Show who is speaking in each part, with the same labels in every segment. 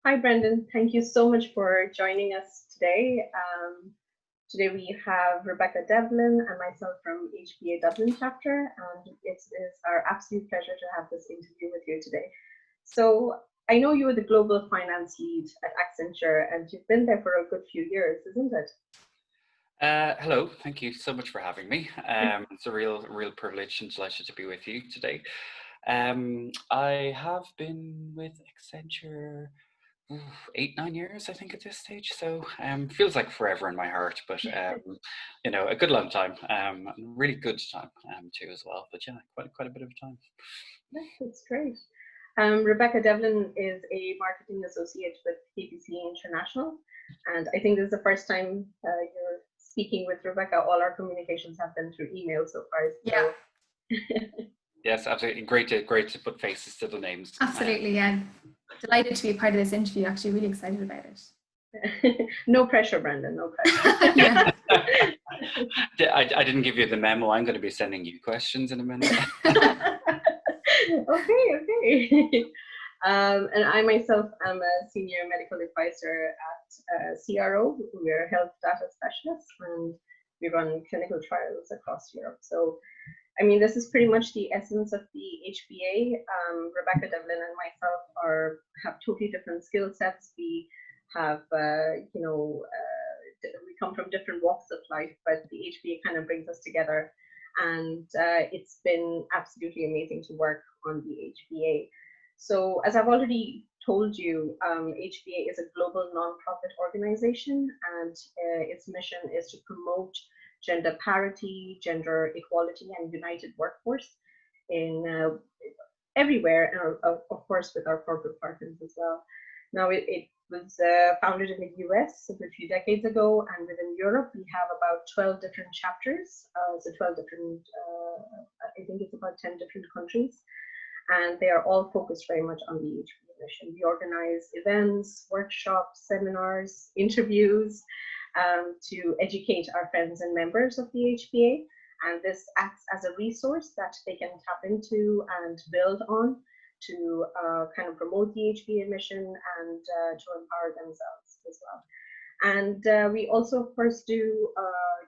Speaker 1: Hi, Brendan. Thank you so much for joining us today. Today we have Rebecca Devlin and myself from HBA Dublin chapter, and it is our absolute pleasure to have this interview with you today. So I know you are the global finance lead at Accenture, and you've been there for a good few years, isn't it?
Speaker 2: Hello, thank you so much for having me. It's a real privilege and delighted to be with you today. I have been with Accenture 8, 9 years, I think, at this stage. So feels like forever in my heart, but a good long time, really good time too as well. But yeah, quite a bit of time.
Speaker 1: That's great. Rebecca Devlin is a marketing associate with KPC International, and I think this is the first time you're speaking with Rebecca. All our communications have been through email so far. So.
Speaker 2: Yeah. Yes, absolutely. Great to put faces to the names.
Speaker 3: Absolutely, yeah. Delighted to be a part of this interview. Actually, really excited about it.
Speaker 1: No pressure, Brendan. No pressure.
Speaker 3: Yeah.
Speaker 2: I didn't give you the memo. I'm going to be sending you questions in a minute.
Speaker 1: Okay. And I myself am a senior medical advisor at CRO. We're health data specialists, and we run clinical trials across Europe. So, I mean, this is pretty much the essence of the HBA. Rebecca Devlin and myself have totally different skill sets. We have, we come from different walks of life, but the HBA kind of brings us together. And it's been absolutely amazing to work on the HBA. So as I've already told you, HBA is a global nonprofit organization, and its mission is to promote gender parity, gender equality, and united workforce in everywhere, and of course with our corporate partners as well. Now it was founded in the US a few decades ago, and within Europe we have about 12 different chapters. So 12 different, I think it's about 10 different countries, and they are all focused very much on the HBA mission. We organize events, workshops, seminars, interviews to educate our friends and members of the HBA, and this acts as a resource that they can tap into and build on to kind of promote the HBA mission and to empower themselves as well. And we also, of course, do,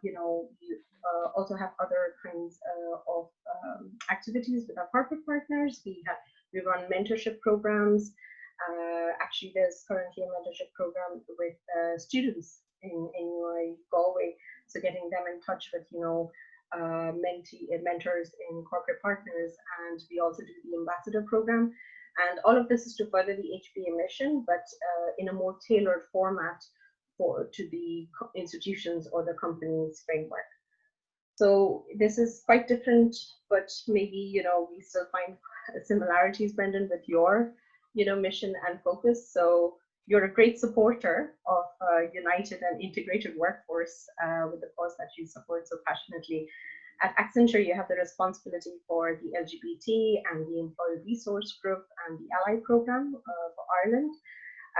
Speaker 1: we also have other kinds of activities with our corporate partners. We run mentorship programs. Actually, there's currently a mentorship program with students in UI Galway. So getting them in touch with, mentors in corporate partners, and we also do the ambassador program. And all of this is to further the HBA mission, but in a more tailored format to the institutions or the company's framework. So this is quite different, but maybe, we still find similarities, Brendan, with your, mission and focus. So you're a great supporter of united and integrated workforce with the cause that you support so passionately. At Accenture, you have the responsibility for the LGBT and the Employee Resource Group and the Ally Program for Ireland.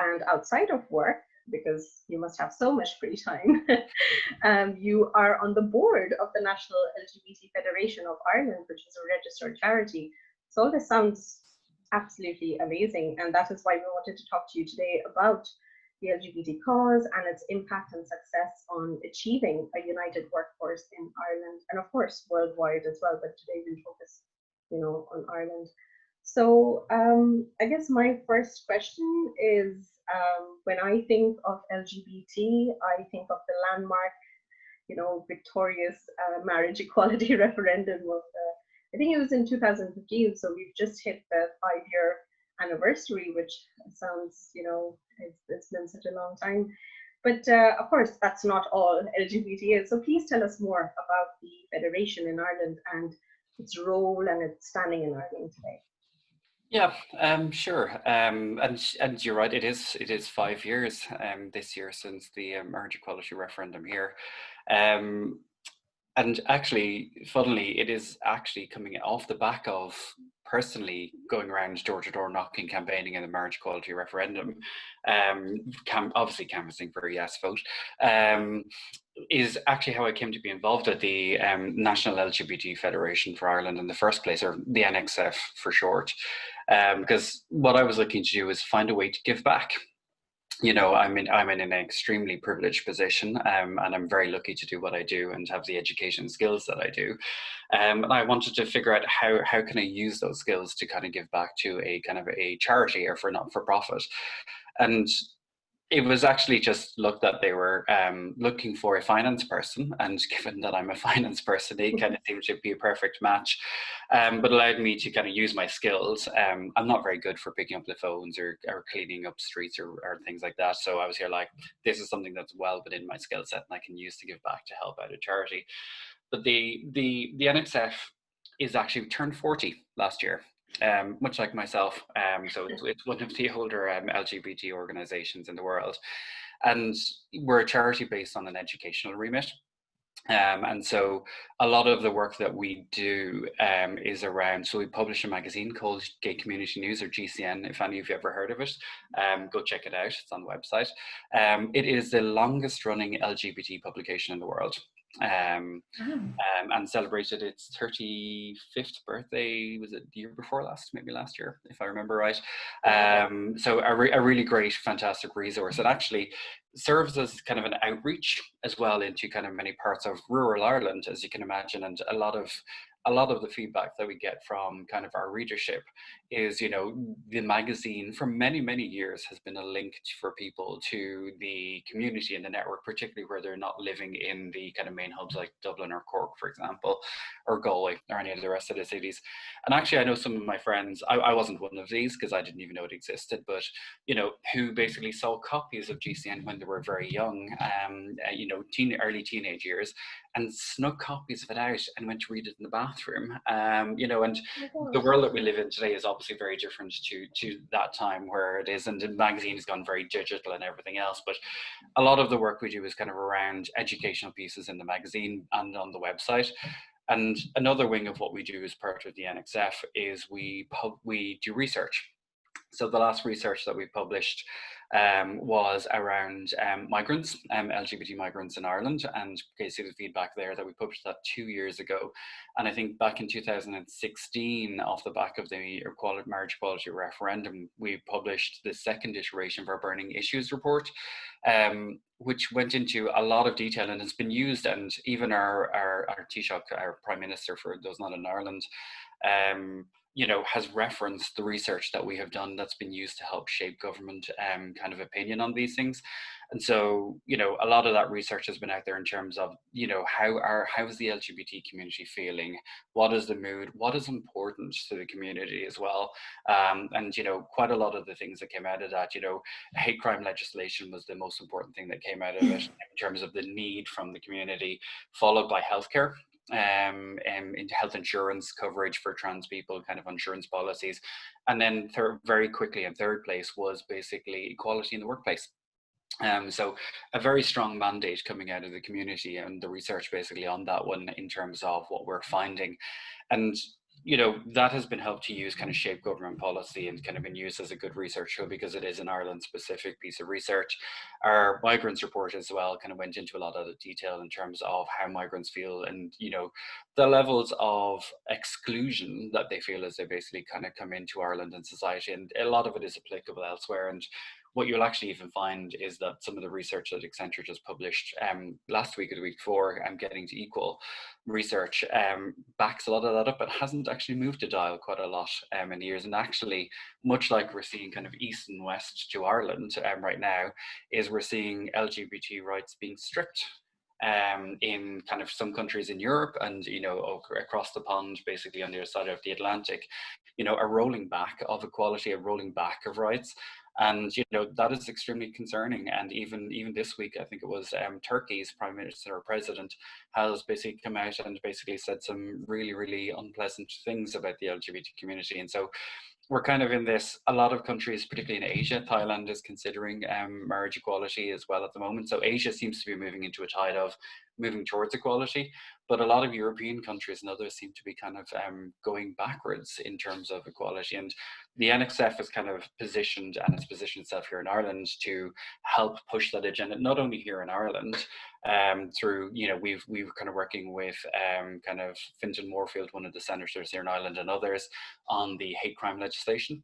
Speaker 1: And outside of work, because you must have so much free time, you are on the board of the National LGBT Federation of Ireland, which is a registered charity. So all this sounds absolutely amazing, and that is why we wanted to talk to you today about the LGBT cause and its impact and success on achieving a united workforce in Ireland, and of course worldwide as well, but today we'll focus on Ireland. So I guess my first question is, when I think of LGBT, I think of the landmark, victorious marriage equality referendum of, I think it was in 2015. So we've just hit the 5-year anniversary, which sounds, it's been such a long time. But of course, that's not all LGBT is. So please tell us more about the Federation in Ireland and its role and its standing in Ireland today.
Speaker 2: Yeah, sure. And you're right. It is 5 years this year since the marriage equality referendum here. And actually, funnily, it is actually coming off the back of personally going around door to door knocking, campaigning in the marriage equality referendum, obviously canvassing for a yes vote, is actually how I came to be involved at the National LGBT Federation for Ireland in the first place, or the NXF for short, because what I was looking to do is find a way to give back. you know, I'm in an extremely privileged position, and I'm very lucky to do what I do and have the education skills that I do. And I wanted to figure out how can I use those skills to kind of give back to a kind of a charity or for not for profit. And it was actually just looked that they were looking for a finance person, and given that I'm a finance person, it kind of seemed to be a perfect match, but allowed me to kind of use my skills. I'm not very good for picking up the phones or cleaning up streets or things like that, so I was here like, this is something that's well within my skill set and I can use to give back to help out a charity. But the NXF is actually turned 40 last year, much like myself. So it's one of the older LGBT organizations in the world. And we're a charity based on an educational remit. And so a lot of the work that we do is around, so we publish a magazine called Gay Community News, or GCN, if any of you ever heard of it. Go check it out, it's on the website. It is the longest running LGBT publication in the world. And celebrated its 35th birthday, was it the year before last, maybe last year, if I remember right. So a really great, fantastic resource. It actually serves as kind of an outreach as well into kind of many parts of rural Ireland, as you can imagine, and a lot of the feedback that we get from kind of our readership is, you know, the magazine for many years has been a link for people to the community and the network, particularly where they're not living in the kind of main hubs like Dublin or Cork, for example, or Galway or any of the rest of the cities. And actually, I know some of my friends, I wasn't one of these because I didn't even know it existed, but, you know, who basically saw copies of GCN when they were very young, you know, early teenage years, and snuck copies of it out and went to read it in the bathroom. You know, and the world that we live in today is obviously very different to that time where it is, and the magazine has gone very digital and everything else. But a lot of the work we do is kind of around educational pieces in the magazine and on the website. And another wing of what we do as part of the NXF is we do research. So the last research that we published was around migrants, LGBT migrants in Ireland, and you can see the feedback there that we published that 2 years ago. And I think back in 2016, off the back of the marriage equality referendum, we published the second iteration of our Burning Issues report, which went into a lot of detail and has been used, and even our Taoiseach, our Prime Minister, for those not in Ireland, you know, has referenced the research that we have done that's been used to help shape government kind of opinion on these things. And so, you know, a lot of that research has been out there in terms of, you know, how is the LGBT community feeling? What is the mood? What is important to the community as well? And, you know, quite a lot of the things that came out of that, you know, hate crime legislation was the most important thing that came out of it in terms of the need from the community, followed by healthcare. Into health insurance coverage for trans people, kind of insurance policies. And then very quickly in third place was basically equality in the workplace. So a very strong mandate coming out of the community and the research basically on that one in terms of what we're finding. And you know, that has been helped to use kind of shape government policy and kind of been used as a good research tool because it is an Ireland specific piece of research. Our migrants report as well kind of went into a lot of the detail in terms of how migrants feel and, you know, the levels of exclusion that they feel as they basically kind of come into Ireland and society. And a lot of it is applicable elsewhere. And what you'll actually even find is that some of the research that Accenture just published last week or the week before, Getting to Equal research, backs a lot of that up. It hasn't actually moved the dial quite a lot in years. And actually, much like we're seeing kind of east and west to Ireland right now, is we're seeing LGBT rights being stripped in kind of some countries in Europe and, you know, across the pond, basically on the other side of the Atlantic, you know, a rolling back of equality, a rolling back of rights. And, you know, that is extremely concerning. And even this week, I think it was Turkey's Prime Minister or President has basically come out and basically said some really unpleasant things about the LGBT community. And so we're kind of in this, a lot of countries, particularly in Asia, Thailand is considering marriage equality as well at the moment. So Asia seems to be moving into a tide of moving towards equality, but a lot of European countries and others seem to be kind of going backwards in terms of equality. And the NXF is kind of positioned, and it's positioned itself here in Ireland to help push that agenda, not only here in Ireland, through, you know, we've kind of working with kind of Fintan Moorfield, one of the senators here in Ireland, and others on the hate crime legislation.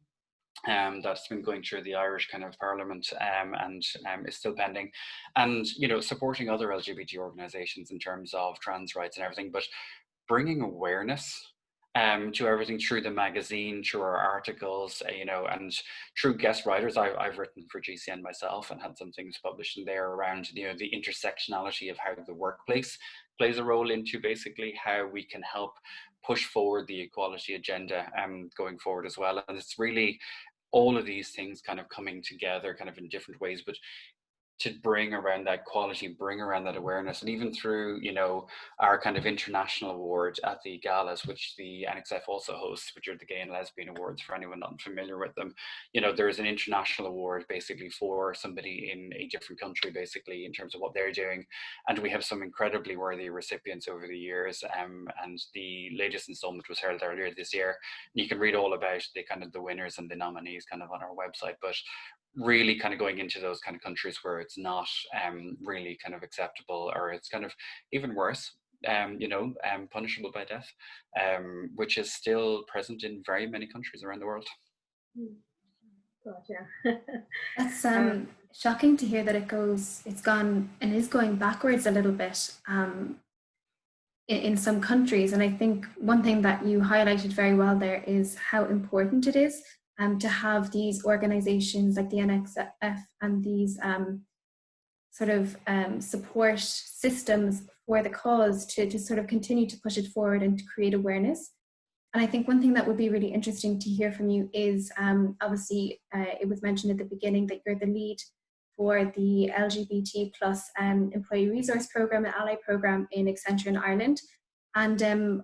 Speaker 2: that's been going through the Irish kind of Parliament, and is still pending, and supporting other LGBT organisations in terms of trans rights and everything, but bringing awareness to everything through the magazine, through our articles, and through guest writers. I've written for GCN myself and had some things published in there around the intersectionality of how the workplace plays a role into basically how we can help push forward the equality agenda going forward as well. And it's really all of these things kind of coming together kind of in different ways, but to bring around that quality, bring around that awareness, and even through, our kind of international award at the galas, which the NXF also hosts, which are the Gay and Lesbian Awards for anyone not familiar with them. There's an international award basically for somebody in a different country, basically in terms of what they're doing. And we have some incredibly worthy recipients over the years. And the latest installment was held earlier this year. You can read all about the winners and the nominees kind of on our website, but really kind of going into those kind of countries where it's not really kind of acceptable, or it's kind of even worse, punishable by death, which is still present in very many countries around the world.
Speaker 1: God, yeah.
Speaker 3: That's shocking to hear that it's gone and is going backwards a little bit in some countries. And I think one thing that you highlighted very well there is how important it is to have these organizations like the NXF and these sort of support systems for the cause to sort of continue to push it forward and to create awareness. And I think one thing that would be really interesting to hear from you is, obviously, it was mentioned at the beginning that you're the lead for the LGBT plus employee resource program and ally program in Accenture in Ireland. And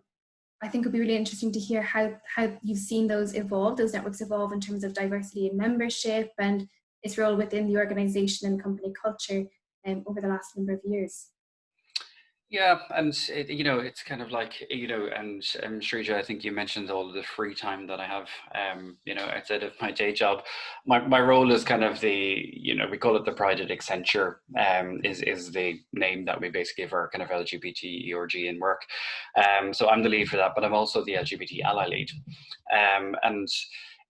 Speaker 3: I think it would be really interesting to hear how you've seen those networks evolve in terms of diversity in membership and its role within the organization and company culture over the last number of years.
Speaker 2: Yeah, and it's kind of like, and Shrija, I think you mentioned all of the free time that I have, outside of my day job. My role is kind of we call it the Pride at Accenture, is the name that we basically give our kind of LGBT ERG in work. So I'm the lead for that, but I'm also the LGBT ally lead. And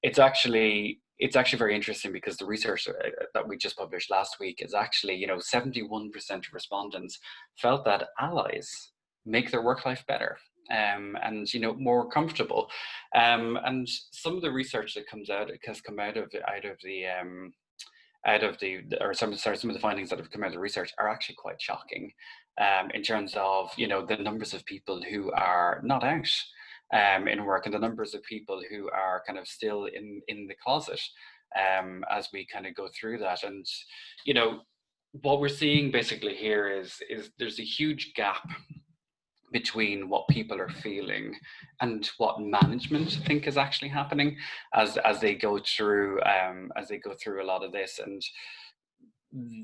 Speaker 2: it's actually very interesting because the research that we just published last week is actually, 71% of respondents felt that allies make their work life better and more comfortable. And some of the research that has come out of some of the findings that have come out of the research are actually quite shocking, in terms of the numbers of people who are not out in work, and the numbers of people who are kind of still in the closet as we kind of go through that. And what we're seeing basically here is there's a huge gap between what people are feeling and what management think is actually happening as they go through a lot of this. And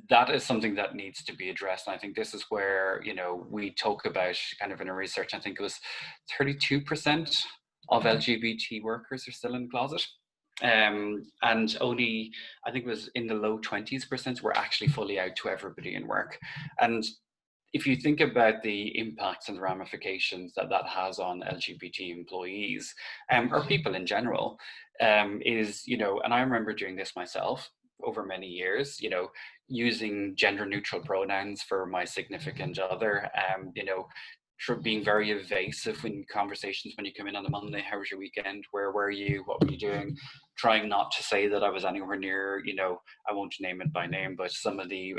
Speaker 2: that is something that needs to be addressed. And I think this is where, we talk about kind of in a research, I think it was 32% of LGBT workers are still in the closet. And only, I think it was in the low 20% were actually fully out to everybody in work. And if you think about the impacts and the ramifications that has on LGBT employees, or people in general, and I remember doing this myself over many years, using gender neutral pronouns for my significant other, being very evasive in conversations when you come in on a Monday. How was your weekend? Where were you? What were you doing? Trying not to say that I was anywhere near, I won't name it by name, but some of the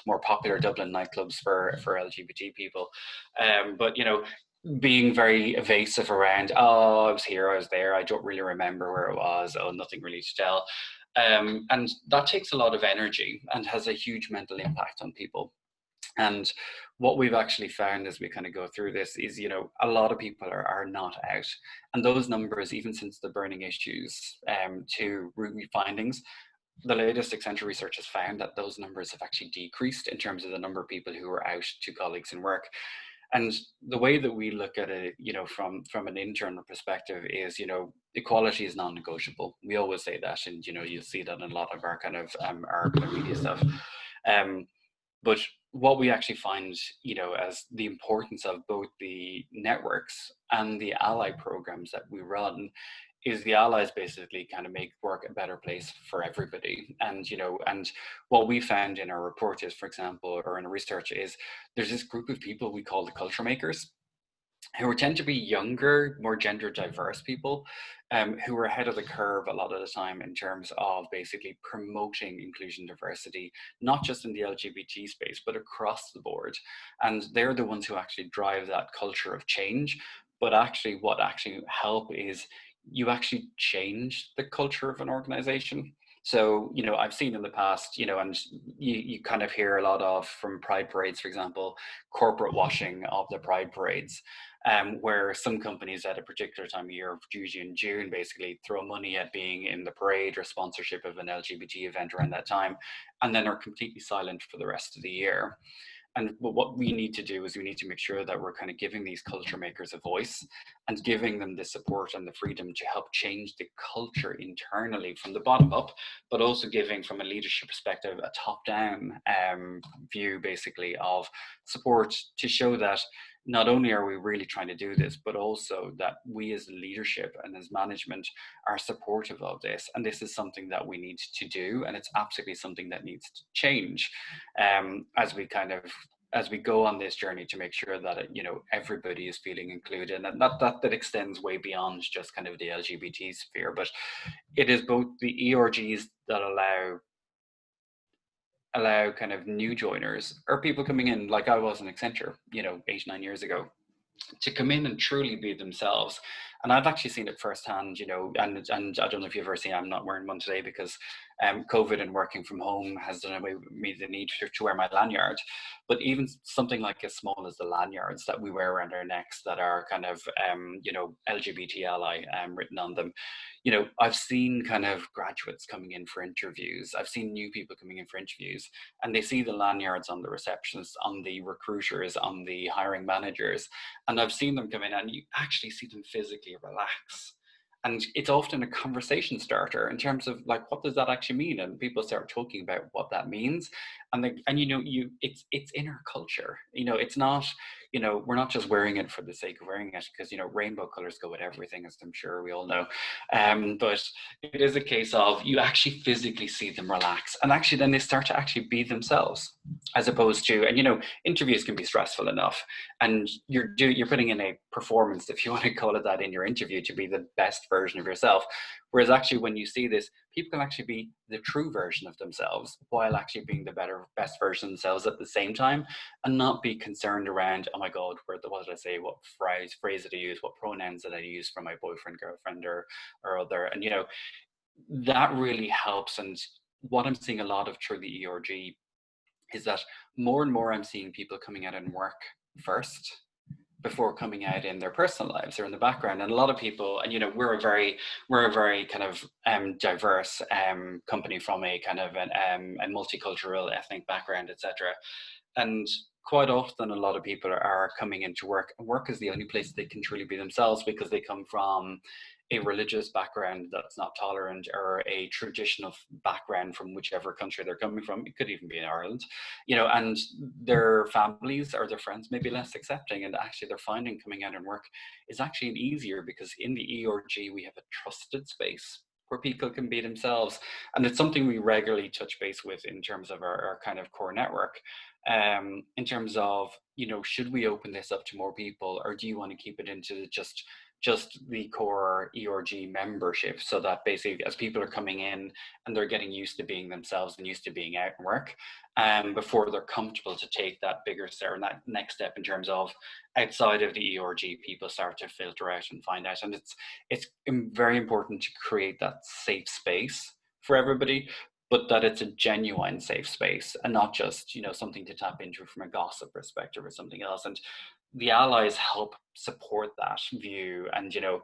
Speaker 2: more popular Dublin nightclubs for LGBT people. But, being very evasive around, oh, I was here, I was there, I don't really remember where it was, oh, nothing really to tell. And that takes a lot of energy and has a huge mental impact on people. And what we've actually found as we kind of go through this is, a lot of people are not out. And those numbers, even since the burning issues to findings, the latest Accenture research has found that those numbers have actually decreased in terms of the number of people who are out to colleagues in work. And the way that we look at it, from an internal perspective is, equality is non-negotiable. We always say that, and, you'll see that in a lot of our kind of media stuff. But what we actually find, as the importance of both the networks and the ally programs that we run is the allies basically kind of make work a better place for everybody. And, you know, and what we found in our report is, for example, or in our research, is there's this group of people we call the culture makers, who tend to be younger, more gender diverse people, who are ahead of the curve a lot of the time in terms of basically promoting inclusion, diversity, not just in the LGBT space, but across the board. And they're the ones who actually drive that culture of change. But actually, what actually help is you actually change the culture of an organization. So, you know, I've seen in the past, you know, and you kind of hear a lot of, from pride parades, for example, corporate washing of the pride parades, where some companies at a particular time of year, usually in June, basically throw money at being in the parade or sponsorship of an LGBT event around that time, and then are completely silent for the rest of the year. And what we need to do is we need to make sure that we're kind of giving these culture makers a voice and giving them the support and the freedom to help change the culture internally from the bottom up, but also giving, from a leadership perspective, a top-down view basically of support to show that not only are we really trying to do this, but also that we as leadership and as management are supportive of this. And this is something that we need to do, and it's absolutely something that needs to change as we go on this journey to make sure that you know, everybody is feeling included, and that extends way beyond just kind of the LGBT sphere, but it is both the ERGs that allow kind of new joiners or people coming in, like I was in Accenture, you know, 8-9 years ago, to come in and truly be themselves. And I've actually seen it firsthand, you know, and I don't know if you've ever seen, I'm not wearing one today because COVID and working from home has done away with me the need to wear my lanyard. But even something like as small as the lanyards that we wear around our necks that are kind of, you know, LGBT ally written on them, you know, I've seen kind of graduates coming in for interviews. I've seen new people coming in for interviews, and they see the lanyards on the receptionists, on the recruiters, on the hiring managers. And I've seen them come in and you actually see them physically relax. And it's often a conversation starter in terms of like, what does that actually mean? And people start talking about what that means. And you know, it's in our culture. You know, it's not, you know, we're not just wearing it for the sake of wearing it, because, you know, rainbow colors go with everything, as I'm sure we all know. But it is a case of you actually physically see them relax, and actually then they start to actually be themselves, as opposed to, and you know, interviews can be stressful enough, and you're putting in a performance, if you want to call it that, in your interview to be the best version of yourself. Whereas actually when you see this, people can actually be the true version of themselves while actually being the best version of themselves at the same time, and not be concerned around, oh my God, what did I say? What phrase did I use? What pronouns did I use for my boyfriend, girlfriend, or other? And you know, that really helps. And what I'm seeing a lot of through the ERG is that more and more I'm seeing people coming out and work first before coming out in their personal lives or in the background. And a lot of people, and you know, we're a very kind of diverse company from a kind of a multicultural ethnic background, etc. And quite often a lot of people are coming into work, and work is the only place they can truly be themselves, because they come from a religious background that's not tolerant, or a traditional background from whichever country they're coming from. It could even be in Ireland, you know, and their families or their friends may be less accepting. And actually they're finding coming out and work is actually easier, because in the ERG we have a trusted space where people can be themselves. And it's something we regularly touch base with in terms of our kind of core network, in terms of, you know, should we open this up to more people, or do you want to keep it into just the core ERG membership, so that basically as people are coming in and they're getting used to being themselves and used to being out and work, before they're comfortable to take that bigger step and that next step in terms of outside of the ERG, people start to filter out and find out. And it's very important to create that safe space for everybody, but that it's a genuine safe space and not just, you know, something to tap into from a gossip perspective or something else. And the allies help support that view. And you know,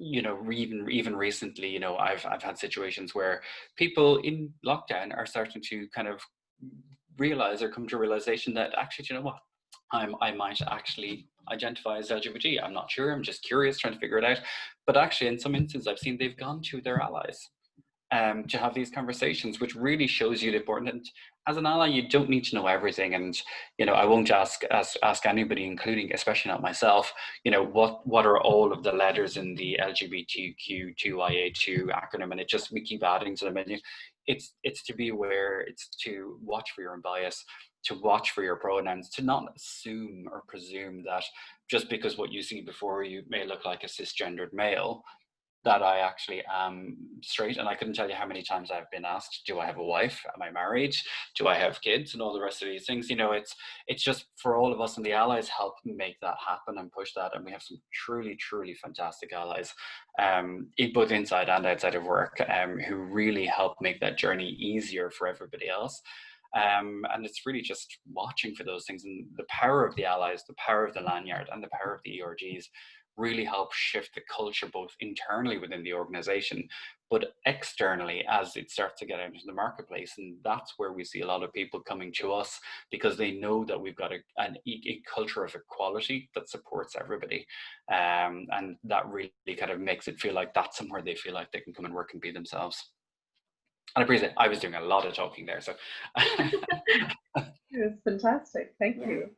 Speaker 2: even recently, you know, I've had situations where people in lockdown are starting to kind of realize or come to a realization that actually, you know what, I might actually identify as LGBT. I'm not sure, I'm just curious, trying to figure it out. But actually in some instances I've seen they've gone to their allies to have these conversations, which really shows you the importance. As an ally, you don't need to know everything, and I won't ask anybody, including especially not myself, what are all of the letters in the LGBTQ2IA2 acronym, and we keep adding to them. And it's to be aware, it's to watch for your own bias, to watch for your pronouns, to not assume or presume that just because what you see before you may look like a cisgendered male, that I actually am straight. And I couldn't tell you how many times I've been asked, do I have a wife? Am I married? Do I have kids? And all the rest of these things. It's just for all of us, and the allies help make that happen and push that. And we have some truly, truly fantastic allies, both inside and outside of work, who really help make that journey easier for everybody else. And it's really just watching for those things, and the power of the allies, the power of the lanyard, and the power of the ERGs really help shift the culture both internally within the organization, but externally as it starts to get out into the marketplace. And that's where we see a lot of people coming to us, because they know that we've got a culture of equality that supports everybody. And that really kind of makes it feel like that's somewhere they feel like they can come and work and be themselves. And I appreciate I was doing a lot of talking there, so.
Speaker 1: It's fantastic. Thank you.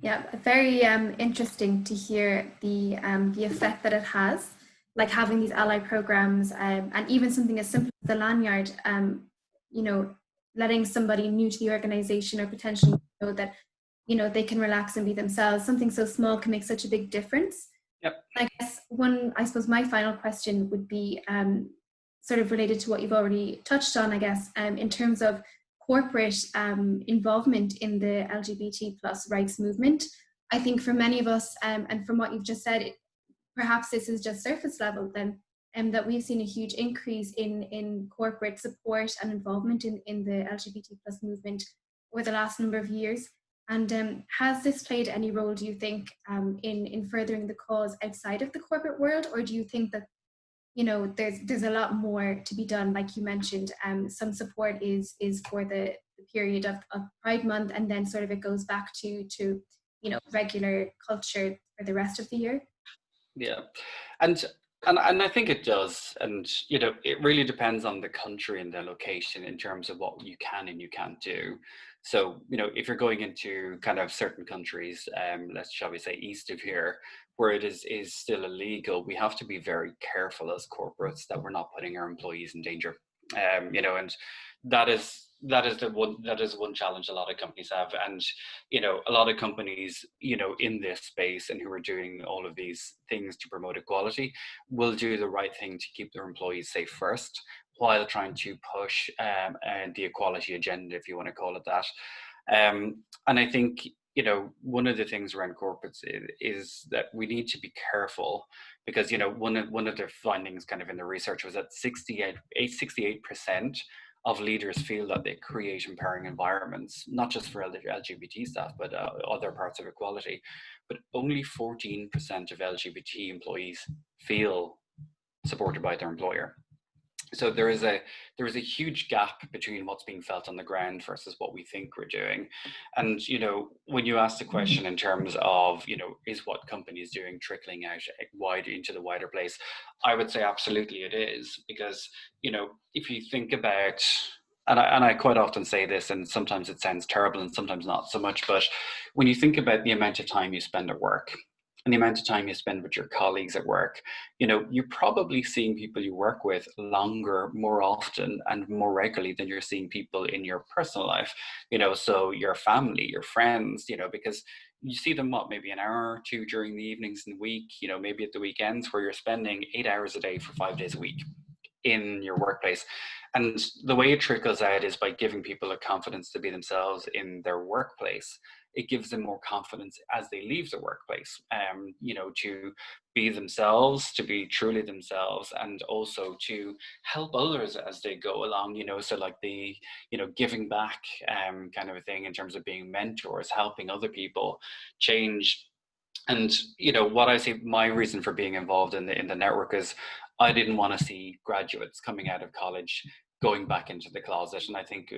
Speaker 3: Yeah, very interesting to hear the effect that it has, like having these ally programs, and even something as simple as the lanyard. Letting somebody new to the organization or potentially know that they can relax and be themselves. Something so small can make such a big difference.
Speaker 2: Yep.
Speaker 3: I suppose my final question would be sort of related to what you've already touched on, I guess, in terms of corporate involvement in the LGBT plus rights movement. I think for many of us, and from what you've just said, perhaps this is just surface level then, that we've seen a huge increase in corporate support and involvement in the LGBT plus movement over the last number of years. And has this played any role, do you think, in furthering the cause outside of the corporate world? Or do you think that there's a lot more to be done? Like you mentioned, some support is for the period of Pride Month, and then sort of it goes back to regular culture for the rest of the year.
Speaker 2: Yeah, and I think it does, and it really depends on the country and the location in terms of what you can and you can't do. So if you're going into kind of certain countries, shall we say east of here, where it is still illegal, we have to be very careful as corporates that we're not putting our employees in danger. And that is one challenge a lot of companies have. And a lot of companies in this space and who are doing all of these things to promote equality will do the right thing to keep their employees safe first, while trying to push the equality agenda, if you want to call it that. And I think one of the things around corporates is that we need to be careful, because one of the findings kind of in the research was that 68% of leaders feel that they create empowering environments, not just for LGBT staff, but other parts of equality. But only 14% of LGBT employees feel supported by their employer. So there is a huge gap between what's being felt on the ground versus what we think we're doing. And when you ask the question in terms of is what companies doing trickling out wide into the wider place, I would say absolutely it is, because if you think about, and I quite often say this, and sometimes it sounds terrible and sometimes not so much, but when you think about the amount of time you spend at work and the amount of time you spend with your colleagues at work, you're probably seeing people you work with longer, more often, and more regularly than you're seeing people in your personal life. So your family, your friends, because you see them maybe an hour or two during the evenings in the week, maybe at the weekends, where you're spending 8 hours a day for 5 days a week in your workplace. And the way it trickles out is by giving people a confidence to be themselves in their workplace. It gives them more confidence as they leave the workplace, to be themselves, to be truly themselves, and also to help others as they go along, so like the, giving back kind of a thing in terms of being mentors, helping other people change. And, what I see, my reason for being involved in the network is I didn't want to see graduates coming out of college going back into the closet. And I think,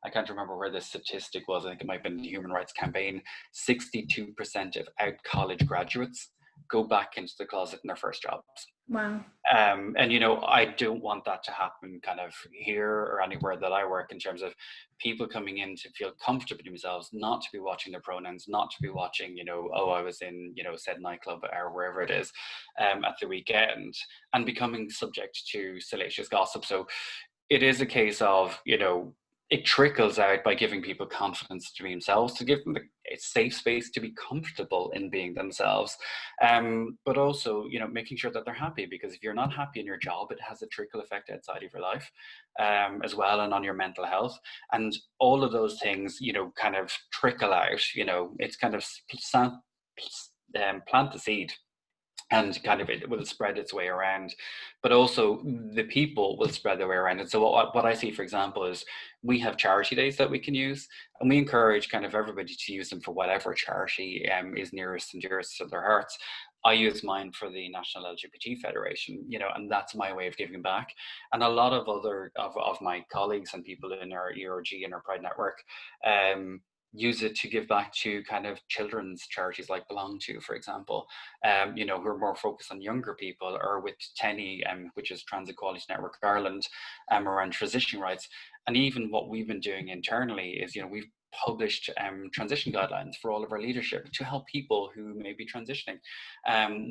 Speaker 2: I can't remember where the statistic was, I think it might have been the Human Rights Campaign, 62% of out college graduates go back into the closet in their first jobs.
Speaker 3: Wow.
Speaker 2: And, you know, I don't want that to happen kind of here or anywhere that I work, in terms of people coming in to feel comfortable in themselves, not to be watching their pronouns, not to be watching, you know, oh, I was in, you know, said nightclub or wherever it is at the weekend, and becoming subject to salacious gossip. So it is a case of, you know, it trickles out by giving people confidence to be themselves, to give them a safe space to be comfortable in being themselves, but also, you know, making sure that they're happy, because if you're not happy in your job, it has a trickle effect outside of your life as well, and on your mental health, and all of those things, you know, kind of trickle out. You know, it's kind of plant the seed, and kind of it will spread its way around, but also the people will spread their way around. And so what I see, for example, is we have charity days that we can use, and we encourage kind of everybody to use them for whatever charity is nearest and dearest to their hearts. I use mine for the National LGBT Federation, you know, and that's my way of giving back. And a lot of other of my colleagues and people in our ERG and our Pride network use it to give back to kind of children's charities like Belong To, for example, you know, who are more focused on younger people, or with TENI, which is Trans Equality Network Ireland, around transition rights. And even what we've been doing internally is, you know, we've published transition guidelines for all of our leadership to help people who may be transitioning.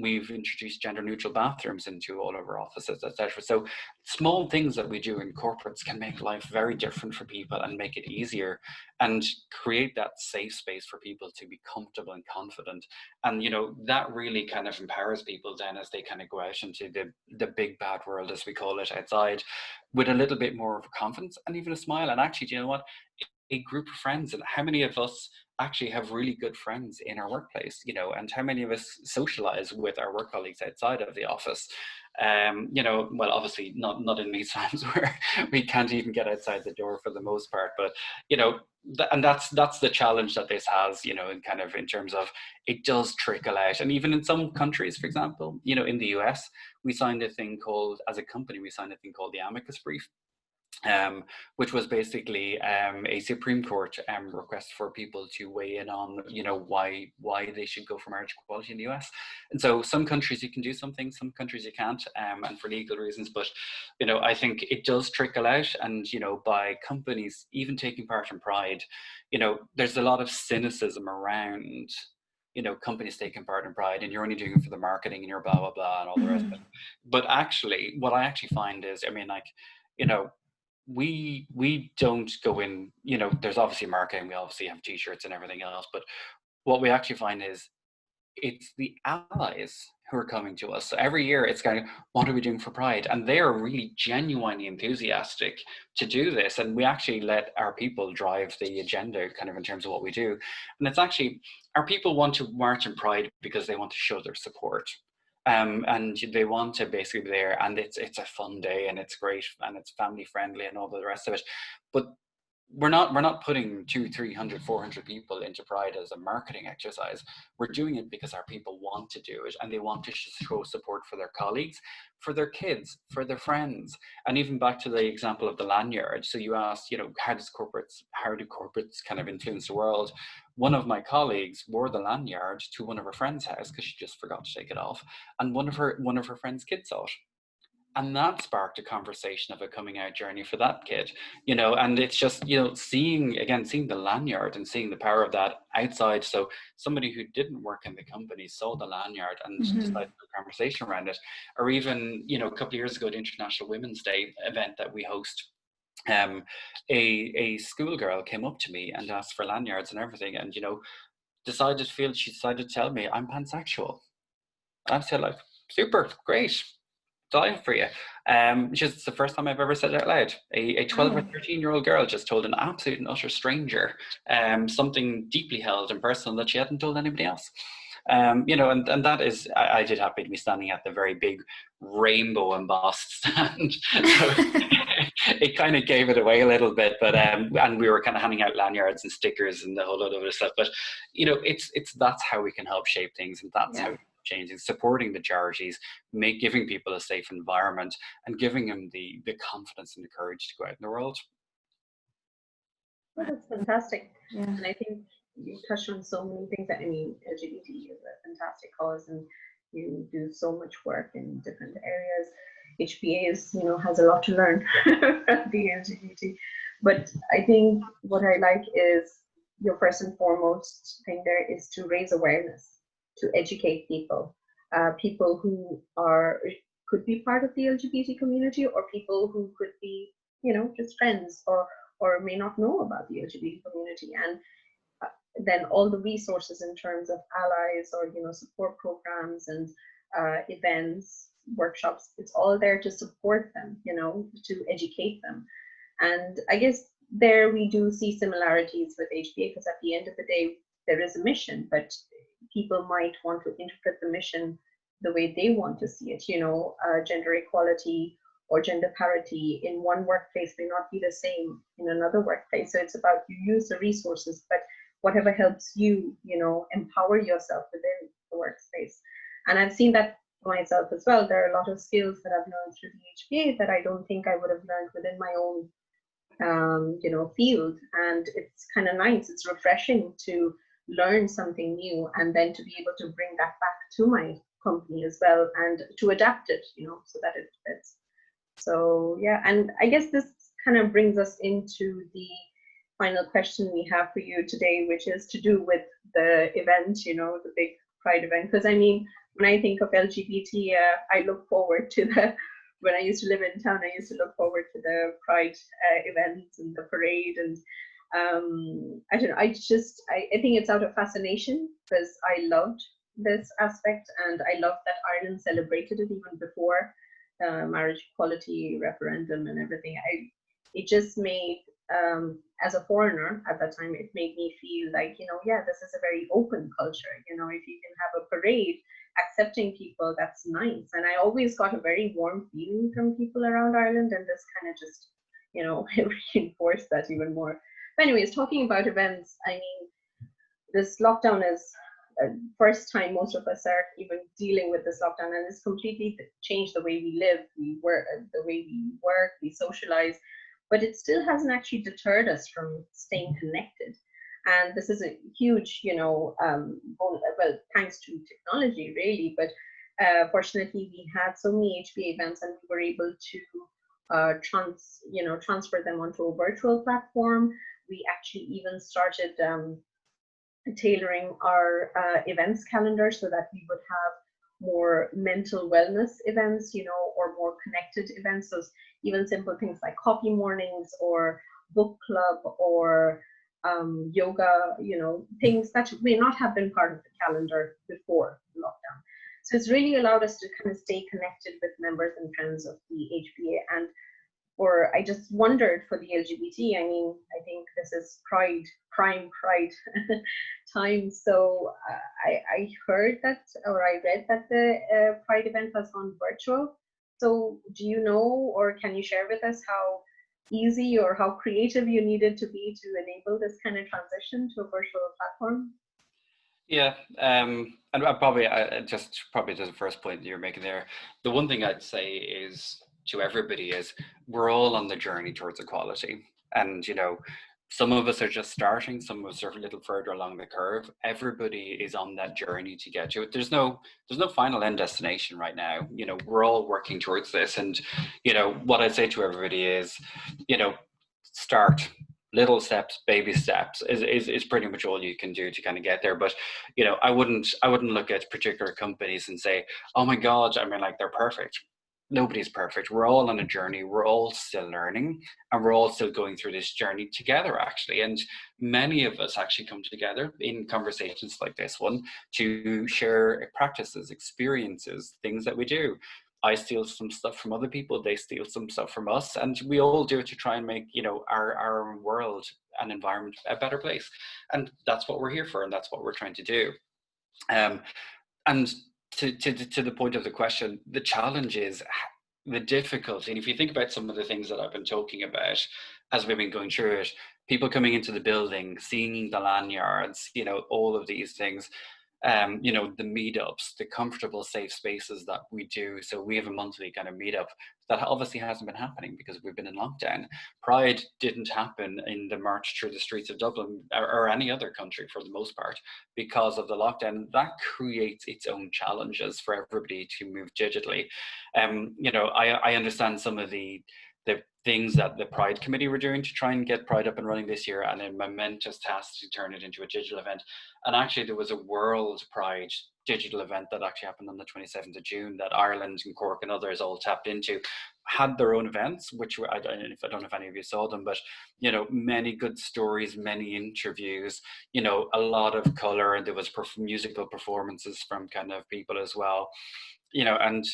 Speaker 2: We've introduced gender neutral bathrooms into all of our offices, etc. So small things that we do in corporates can make life very different for people and make it easier, and create that safe space for people to be comfortable and confident. And, you know, that really kind of empowers people then as they kind of go out into the big bad world, as we call it, outside, with a little bit more of confidence and even a smile. And actually, do you know what? A group of friends, and how many of us actually have really good friends in our workplace, you know, and how many of us socialize with our work colleagues outside of the office. You know, well, obviously not in these times where we can't even get outside the door for the most part, but, you know, and that's the challenge that this has, you know, in kind of in terms of it does trickle out. And even in some countries, for example, you know, in the US, we signed a thing called, as a company, we signed a thing called the amicus brief, which was basically a Supreme Court request for people to weigh in on, you know, why they should go for marriage equality in the US. And so some countries you can do something, some countries you can't, and for legal reasons. But, you know, I think it does trickle out, and, you know, by companies even taking part in Pride, you know, there's a lot of cynicism around, you know, companies taking part in Pride, and you're only doing it for the marketing and you're blah blah blah and all the rest of it. But actually, what I actually find is, I mean, like, you know, we don't go in, you know, there's obviously marketing, we obviously have t-shirts and everything else, but what we actually find is it's the allies who are coming to us. So every year it's kind of, what are we doing for Pride? And they are really genuinely enthusiastic to do this. And we actually let our people drive the agenda kind of in terms of what we do. And it's actually, our people want to march in Pride because they want to show their support. And they want to basically be there, and it's a fun day, and it's great, and it's family friendly and all the rest of it. But we're not putting 200, 300, 400 people into Pride as a marketing exercise. We're doing it because our people want to do it, and they want to show support for their colleagues, for their kids, for their friends. And even back to the example of the lanyard. So you asked, you know, how do corporates kind of influence the world? One of my colleagues wore the lanyard to one of her friend's house because she just forgot to take it off, and one of her friend's kids saw it. And that sparked a conversation of a coming out journey for that kid, you know. And it's just, you know, seeing the lanyard and seeing the power of that outside. So somebody who didn't work in the company saw the lanyard and decided to have a conversation around it. Or even, you know, a couple of years ago, the International Women's Day event that we host, a schoolgirl came up to me and asked for lanyards and everything, and, you know, she decided to tell me I'm pansexual. I said, like, super, great, delighted for you. Just, it's the first time I've ever said it out loud. A 12 or 13-year-old girl just told an absolute and utter stranger something deeply held and personal that she hadn't told anybody else. You know, and that is, I did happen to be standing at the very big rainbow embossed stand. So it kind of gave it away a little bit, but and we were kind of handing out lanyards and stickers and the whole lot of other stuff. But, you know, it's that's how we can help shape things, and that's how changing, supporting the charities, giving people a safe environment, and giving them the confidence and the courage to go out in the world.
Speaker 1: Well, that's fantastic.
Speaker 3: Yeah.
Speaker 1: And I think you touched on so many things. That, I mean, LGBT is a fantastic cause, and You do so much work in different areas. HBA is, has a lot to learn from the LGBT. But I think what I like is your first and foremost thing there is to raise awareness, to educate people, people who could be part of the LGBT community, or people who could be, just friends, or may not know about the LGBT community. And then all the resources in terms of allies, or support programs and events, workshops, it's all there to support them, to educate them. And I guess there we do see similarities with HBA, because at the end of the day there is a mission, but people might want to interpret the mission the way they want to see it. Gender equality or gender parity in one workplace may not be the same in another workplace. So it's about, you use the resources, but whatever helps you, empower yourself within the workspace. And I've seen that myself as well. There are a lot of skills that I've learned through the HBA that I don't think I would have learned within my own field. And it's kind of nice, it's refreshing to learn something new and then to be able to bring that back to my company as well, and to adapt it, so that it fits. So yeah, and I guess this kind of brings us into the final question we have for you today, which is to do with the event, the big Pride event. Because I mean, when I think of LGBT, I look forward to when I used to live in town, I used to look forward to the Pride events and the parade. And I don't know, I think it's out of fascination, because I loved this aspect, and I loved that Ireland celebrated it even before marriage equality referendum and everything. It just made, as a foreigner at that time, it made me feel like, this is a very open culture. If you can have a parade accepting people, that's nice. And I always got a very warm feeling from people around Ireland, and this kind of just, reinforced that even more. But anyways, talking about events, I mean, this lockdown is first time most of us are even dealing with this lockdown, and it's completely changed the way we live, we work, we socialize, but it still hasn't actually deterred us from staying connected. And this is a huge, well, thanks to technology, really. But fortunately, we had so many HBA events, and we were able to transfer them onto a virtual platform. We actually even started tailoring our events calendar so that we would have more mental wellness events, or more connected events. So even simple things like coffee mornings or book club or yoga, things that may not have been part of the calendar before lockdown. So it's really allowed us to kind of stay connected with members and friends of the HBA. And I just wondered for the LGBT, I mean, I think this is prime Pride time. So I heard that, or I read that the Pride event has gone virtual. So do you know, or can you share with us how easy or how creative you needed to be to enable this kind of transition to a virtual platform?
Speaker 2: Yeah, and probably to the first point you're making there, the one thing I'd say is to everybody is we're all on the journey towards equality, and some of us are just starting, some of us are a little further along the curve. Everybody is on that journey to get to it. There's no final end destination right now. We're all working towards this, and what I'd say to everybody is, start. Little steps, baby steps is pretty much all you can do to kind of get there. But I wouldn't look at particular companies and say, oh my God, I mean, like, they're perfect. Nobody's perfect. We're all on a journey. We're all still learning, and we're all still going through this journey together, actually. And many of us actually come together in conversations like this one to share practices, experiences, things that we do. I steal some stuff from other people, they steal some stuff from us, and we all do it to try and make, our world and environment a better place. And that's what we're here for, and that's what we're trying to do. And to the point of the question, the challenge is the difficulty. And if you think about some of the things that I've been talking about as we've been going through it, people coming into the building, seeing the lanyards, all of these things, you know, the meetups, the comfortable, safe spaces that we do. So we have a monthly kind of meetup that obviously hasn't been happening because we've been in lockdown. Pride didn't happen in the march through the streets of Dublin or any other country for the most part because of the lockdown. That creates its own challenges for everybody to move digitally. You know, I understand some of the things that the Pride Committee were doing to try and get Pride up and running this year, and a momentous task to turn it into a digital event. And actually there was a World Pride digital event that actually happened on the 27th of June that Ireland and Cork and others all tapped into, had their own events, which were, I don't know if any of you saw them, but, you know, many good stories, many interviews, you know, a lot of color, and there was musical performances from kind of people as well, you know. And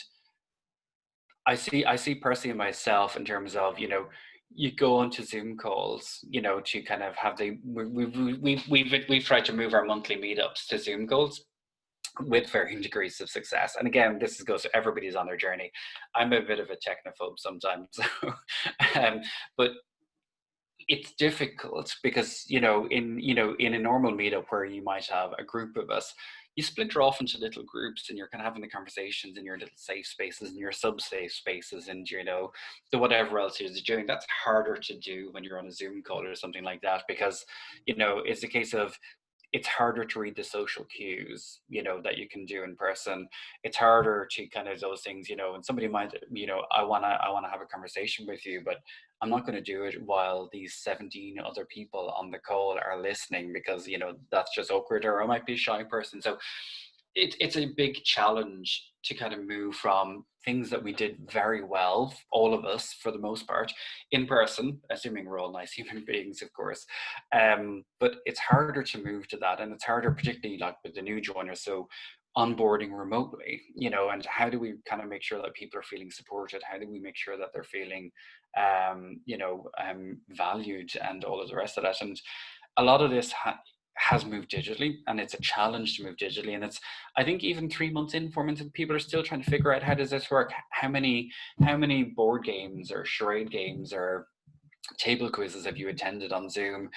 Speaker 2: I see personally myself in terms of, you know, you go onto Zoom calls, you know, to kind of have we've tried to move our monthly meetups to Zoom calls with varying degrees of success. And again, this goes to everybody's on their journey. I'm a bit of a technophobe sometimes, but it's difficult because, you know, in a normal meetup where you might have a group of us, you splinter off into little groups and you're kind of having the conversations in your little safe spaces and your sub-safe spaces and, you know, the whatever else you're doing. That's harder to do when you're on a Zoom call or something like that, because, you know, it's a case of, it's harder to read the social cues, you know, that you can do in person. It's harder to kind of those things, you know, and somebody might, you know, I wanna have a conversation with you, but I'm not going to do it while these 17 other people on the call are listening, because, you know, that's just awkward, or I might be a shy person. So it's a big challenge to kind of move from things that we did very well, all of us for the most part, in person, assuming we're all nice human beings, of course. But it's harder to move to that, and it's harder, particularly like with the new joiners. So onboarding remotely, you know, and how do we kind of make sure that people are feeling supported? How do we make sure that they're feeling, you know, valued and all of the rest of that? And a lot of this has moved digitally, and it's a challenge to move digitally. And it's, I think even 3 months in, 4 months in, people are still trying to figure out, how does this work? How many board games or charade games or table quizzes have you attended on Zoom?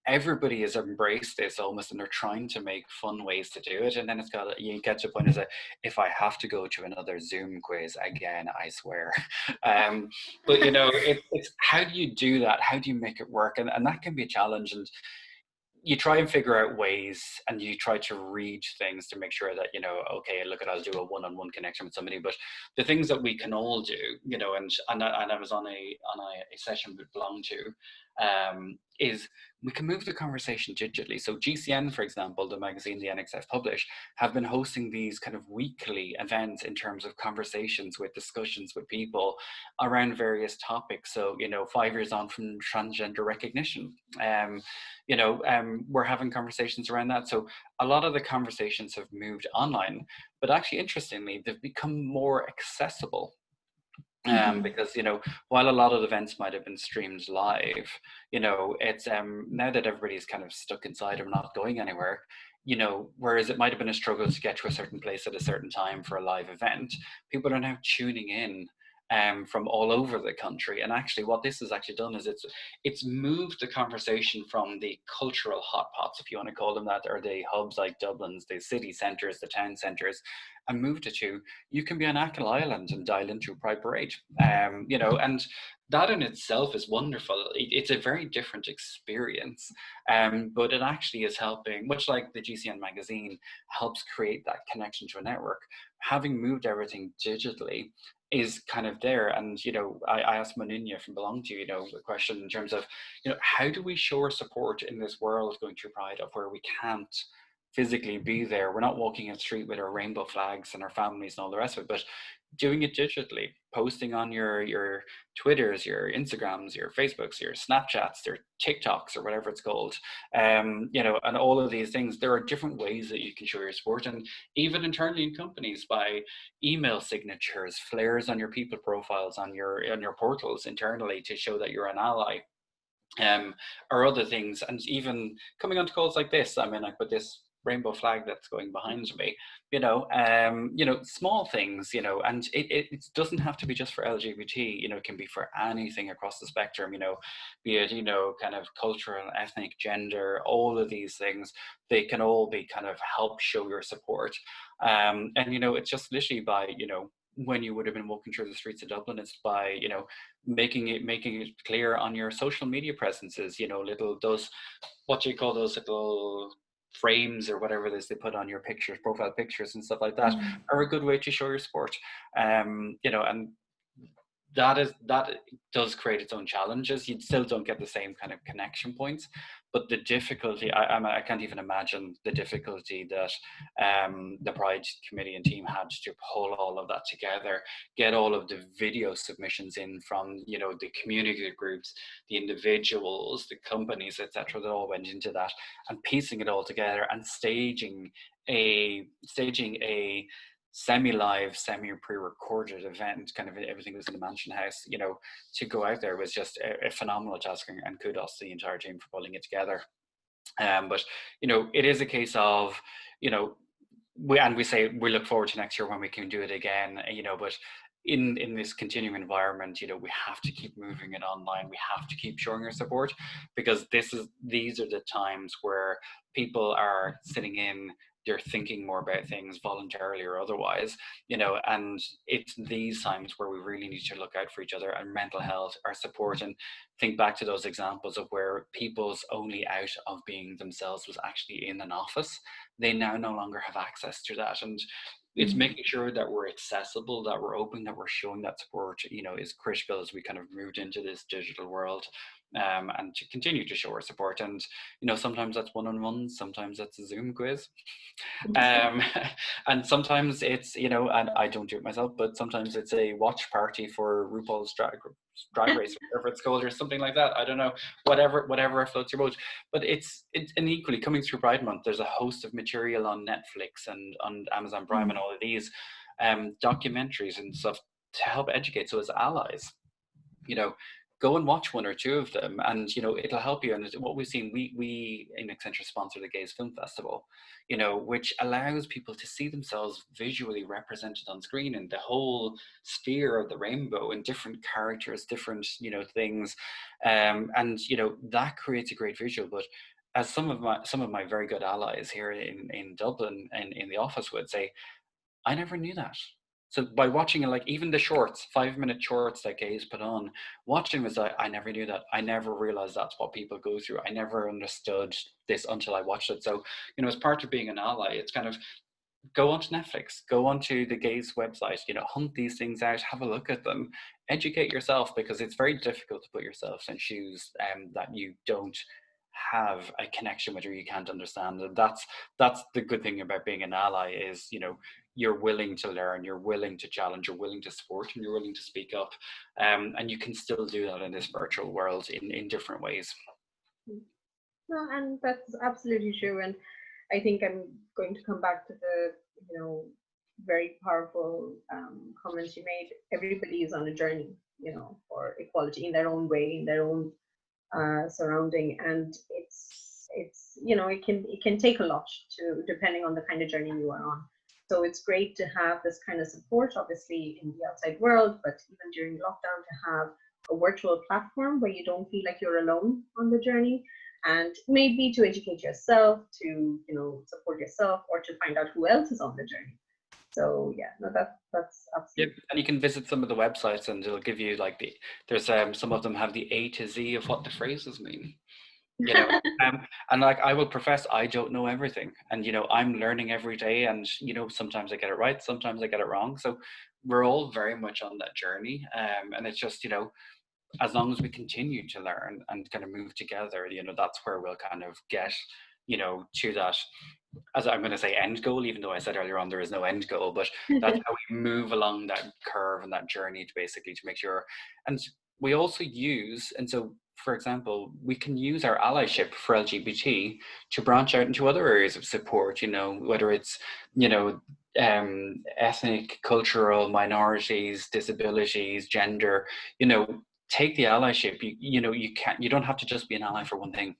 Speaker 2: Everybody has embraced this almost, and they're trying to make fun ways to do it. And then it's got, you get to a point, is that if I have to go to another Zoom quiz again, I swear. But you know, it's how do you do that? How do you make it work? And that can be a challenge. And you try and figure out ways, and you try to read things to make sure that, you know, okay, look, I'll do a one-on-one connection with somebody. But the things that we can all do, you know, and I was on a session we belong to, is we can move the conversation digitally. So GCN, for example, the magazine the NXF publish, have been hosting these kind of weekly events in terms of conversations with discussions with people around various topics. So, you know, 5 years on from transgender recognition, you know, we're having conversations around that. So a lot of the conversations have moved online, but actually, interestingly, they've become more accessible. Because, you know, while a lot of events might have been streamed live, you know, it's now that everybody's kind of stuck inside and not going anywhere, you know, whereas it might have been a struggle to get to a certain place at a certain time for a live event, people are now tuning in from all over the country. And actually what this has actually done is it's moved the conversation from the cultural hotpots, if you want to call them that, or the hubs like Dublin's, the city centres, the town centres, and moved it to, you can be on Achill Island and dial into a Pride Parade, you know, and that in itself is wonderful. It's a very different experience, but it actually is helping, much like the GCN magazine helps create that connection to a network. Having moved everything digitally is kind of there. And, you know, I asked Manunya from Belong To, you know, a question in terms of, you know, how do we show our support in this world going through Pride, of where we can't physically be there? We're not walking in the street with our rainbow flags and our families and all the rest of it, but doing it digitally, posting on your Twitters, your Instagrams, your Facebooks, your Snapchats, your TikToks, or whatever it's called, you know, and all of these things. There are different ways that you can show your support, and even internally in companies, by email signatures, flares on your people profiles, on your portals internally to show that you're an ally. Or other things, and even coming onto calls like this. I mean, I put this rainbow flag that's going behind me, small things, and it doesn't have to be just for LGBT, it can be for anything across the spectrum, be it, kind of cultural, ethnic, gender, all of these things, they can all be kind of help show your support. And, it's just literally by, when you would have been walking through the streets of Dublin, it's by, making it clear on your social media presences, what do you call those little frames or whatever it is they put on your pictures, profile pictures and stuff like that, are a good way to show your support. And that does create its own challenges. You still don't get the same kind of connection points, but the difficulty, I can't even imagine the difficulty that the Pride Committee and team had to pull all of that together, get all of the video submissions in from, the community groups, the individuals, the companies, etc., that all went into that, and piecing it all together and staging a semi-live, semi-pre-recorded event, kind of everything was in the Mansion House, to go out there was just a phenomenal task, and kudos to the entire team for pulling it together. But, it is a case of, we say we look forward to next year when we can do it again, but in this continuing environment, we have to keep moving it online. We have to keep showing our support, because these are the times where people are sitting in, they're thinking more about things voluntarily or otherwise, and it's these times where we really need to look out for each other and mental health, our support, and think back to those examples of where people's only out of being themselves was actually in an office. They now no longer have access to that. And it's making sure that we're accessible, that we're open, that we're showing that support, is critical as we kind of moved into this digital world. And to continue to show our support. And, sometimes that's one-on-one, sometimes that's a Zoom quiz. And sometimes it's, and I don't do it myself, but sometimes it's a watch party for RuPaul's Drag Race, whatever it's called, or something like that. I don't know, whatever floats your boat. But it's and equally, coming through Pride Month, there's a host of material on Netflix and on Amazon Prime and all of these documentaries and stuff to help educate. So as allies, go and watch one or two of them, and it'll help you. And what we've seen, we in Accenture sponsor the Gays Film Festival, which allows people to see themselves visually represented on screen in the whole sphere of the rainbow, and different characters, different things, and that creates a great visual. But as some of my very good allies here in Dublin and in the office would say, I never knew that. So by watching it, like even the shorts, 5-minute shorts that Gays put on, watching was like, I never knew that. I never realized that's what people go through. I never understood this until I watched it. So, as part of being an ally, it's kind of go onto Netflix, go onto the Gays website, hunt these things out, have a look at them, educate yourself, because it's very difficult to put yourself in shoes that you don't have a connection with or you can't understand. And that's the good thing about being an ally is, you're willing to learn, you're willing to challenge, you're willing to support, and you're willing to speak up. And you can still do that in this virtual world in different ways.
Speaker 1: No, and that's absolutely true. And I think I'm going to come back to the, very powerful comments you made. Everybody is on a journey, for equality in their own way, in their own surrounding. And it's it can take a lot depending on the kind of journey you are on. So it's great to have this kind of support, obviously, in the outside world, but even during lockdown, to have a virtual platform where you don't feel like you're alone on the journey, and maybe to educate yourself, to support yourself, or to find out who else is on the journey. So yeah, no, that's absolutely.
Speaker 2: Yeah, and you can visit some of the websites, and it'll give you like there's some of them have the A to Z of what the phrases mean. And like I will profess, I don't know everything, and I'm learning every day, and sometimes I get it right, sometimes I get it wrong. So we're all very much on that journey, and it's just as long as we continue to learn and kind of move together, that's where we'll kind of get to that, as I'm going to say, end goal, even though I said earlier on there is no end goal, but that's how we move along that curve and that journey to basically to make sure. And we also use, and so for example, we can use our allyship for LGBT to branch out into other areas of support, whether it's, ethnic, cultural minorities, disabilities, gender, take the allyship. You don't have to just be an ally for one thing.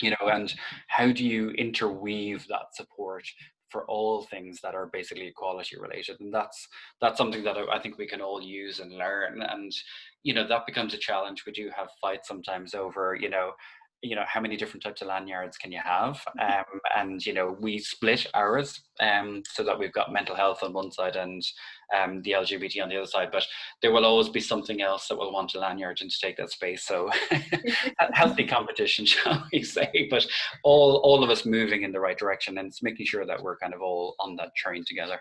Speaker 2: you know, and how do you interweave that support for all things that are basically equality related? And that's something that I think we can all use and learn. And, you know, that becomes a challenge. We do have fights sometimes over, you know, how many different types of lanyards can you have? And, you know, we split ours so that we've got mental health on one side and the LGBT on the other side, but there will always be something else that will want a lanyard and to take that space. So healthy competition, shall we say, but all of us moving in the right direction, and it's making sure that we're kind of all on that train together.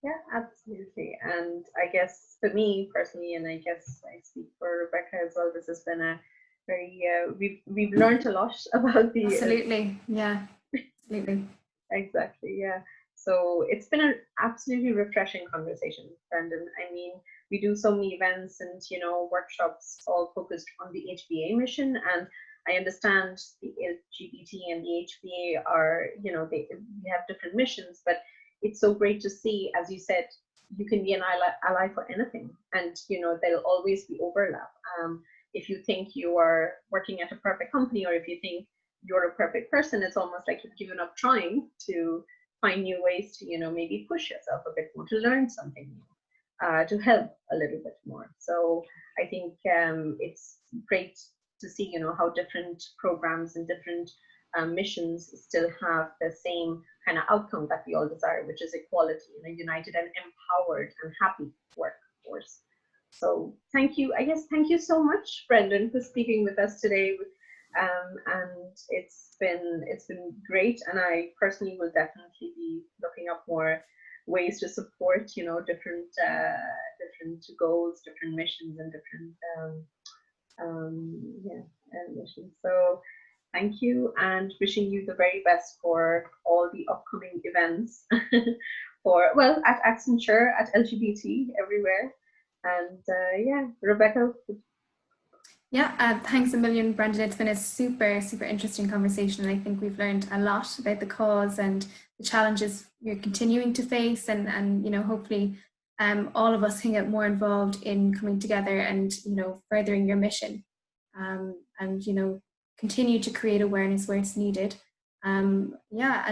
Speaker 1: Yeah, absolutely. And I guess for me personally, and I guess I speak for Rebecca as well, this has been a very we've learned a lot about the
Speaker 3: absolutely
Speaker 1: exactly, yeah. So it's been an absolutely refreshing conversation, Brendan. I mean, we do so many events and, you know, workshops all focused on the HBA mission, and I understand the LGBT and the HBA are, you know, they have different missions, but it's so great to see, as you said, you can be an ally for anything, and, you know, there'll always be overlap. If you think you are working at a perfect company, or if you think you're a perfect person, it's almost like you've given up trying to find new ways to, you know, maybe push yourself a bit more, to learn something new, to help a little bit more. So I think it's great to see, you know, how different programs and different missions still have the same kind of outcome that we all desire, which is equality in a united and empowered and happy workforce. So thank you. I guess thank you so much, Brendan, for speaking with us today. And it's been great. And I personally will definitely be looking up more ways to support, you know, different goals, different missions, and different missions. So thank you, and wishing you the very best for all the upcoming events at Accenture, at LGBT, everywhere. And Rebecca.
Speaker 3: Yeah, thanks a million, Brendan. It's been a super, super interesting conversation. And I think we've learned a lot about the cause and the challenges you're continuing to face, and you know, hopefully all of us can get more involved in coming together and, you know, furthering your mission, and, you know, continue to create awareness where it's needed. And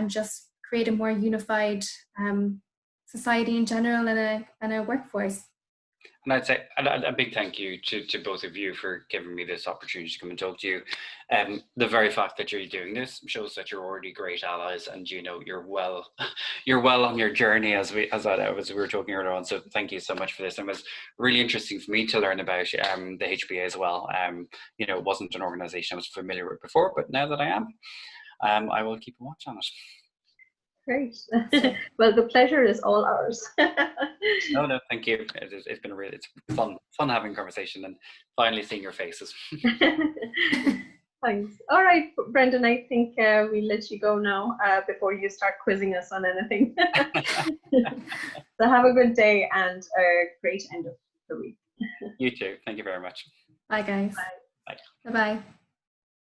Speaker 3: just create a more unified society in general, and a workforce.
Speaker 2: And I'd say a big thank you to both of you for giving me this opportunity to come and talk to you. The very fact that you're doing this shows that you're already great allies, and, you know, you're well on your journey, as we were talking earlier on. So thank you so much for this. And it was really interesting for me to learn about the HBA as well. You know, it wasn't an organization I was familiar with before, but now that I am, I will keep a watch on it.
Speaker 1: Great. Well, the pleasure is all ours.
Speaker 2: No, thank you. It's been it's fun having a conversation and finally seeing your faces.
Speaker 1: Thanks. All right, Brendan, I think we'll let you go now before you start quizzing us on anything. So have a good day and a great end of the week.
Speaker 2: You too. Thank you very much.
Speaker 3: Bye, guys.
Speaker 1: Bye.
Speaker 2: Bye.
Speaker 3: Bye-bye.